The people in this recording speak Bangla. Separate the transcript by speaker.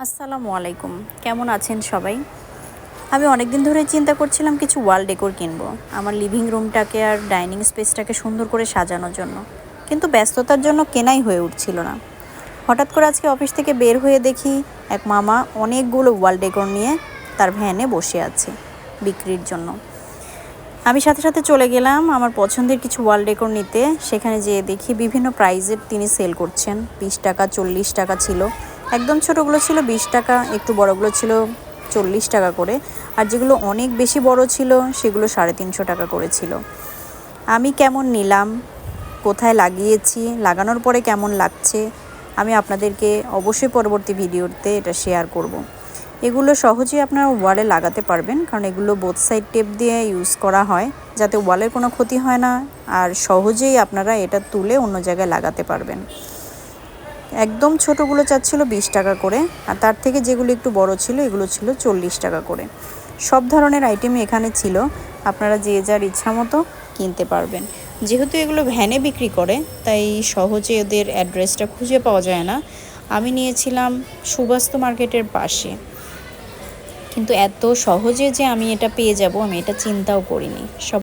Speaker 1: আসসালামু আলাইকুম, কেমন আছেন সবাই? আমি অনেক দিন ধরে চিন্তা করছিলাম কিছু ওয়াল ডেকোর কিনবো আমার লিভিং রুমটাকে আর ডাইনিং স্পেসটাকে সুন্দর করে সাজানোর জন্য। কিন্তু ব্যস্ততার জন্য কেনাই হয়ে উঠছিল না। হঠাৎ করে আজকে অফিস থেকে বের হয়ে দেখি এক মামা অনেকগুলো ওয়াল ডেকোর নিয়ে তার ভ্যানে বসে আছে বিক্রির জন্য। আমি সাথে সাথে চলে গেলাম আমার পছন্দের কিছু ওয়াল ডেকোর নিতে। সেখানে যেয়ে দেখি বিভিন্ন প্রাইজের তিনি সেল করছেন। 20 টাকা, 40 টাকা ছিল। একদম ছোটোগুলো ছিল 20 টাকা, একটু বড়গুলো ছিল 40 টাকা করে, আর যেগুলো অনেক বেশি বড় ছিল সেগুলো 350 টাকা করে ছিল। আমি কেমন নিলাম, কোথায় লাগিয়েছি, লাগানোর পরে কেমন লাগছে, আমি আপনাদেরকে অবশ্যই পরবর্তী ভিডিওতে এটা শেয়ার করব। এগুলো সহজেই আপনারা ওয়ালে লাগাতে পারবেন, কারণ এগুলো বোথ সাইড টেপ দিয়ে ইউজ করা হয় যাতে ওয়ালের কোনো ক্ষতি হয় না, আর সহজেই আপনারা এটা তুলে অন্য জায়গায় লাগাতে পারবেন। একদম ছোটোগুলো চাচ্ছিল 20 টাকা করে, আর তার থেকে যেগুলো একটু বড় ছিল এগুলো ছিল 40 টাকা করে। সব ধরনের আইটেমই এখানে ছিল, আপনারা যে যার ইচ্ছা মতো কিনতে পারবেন। যেহেতু এগুলো ভ্যানে বিক্রি করে তাই সহজে এদের অ্যাড্রেসটা খুঁজে পাওয়া যায় না। আমি নিয়েছিলাম সুবাস্তু মার্কেটের পাশে, কিন্তু এত সহজে যে আমি এটা পেয়ে যাব আমি এটা চিন্তাও করিনি। সব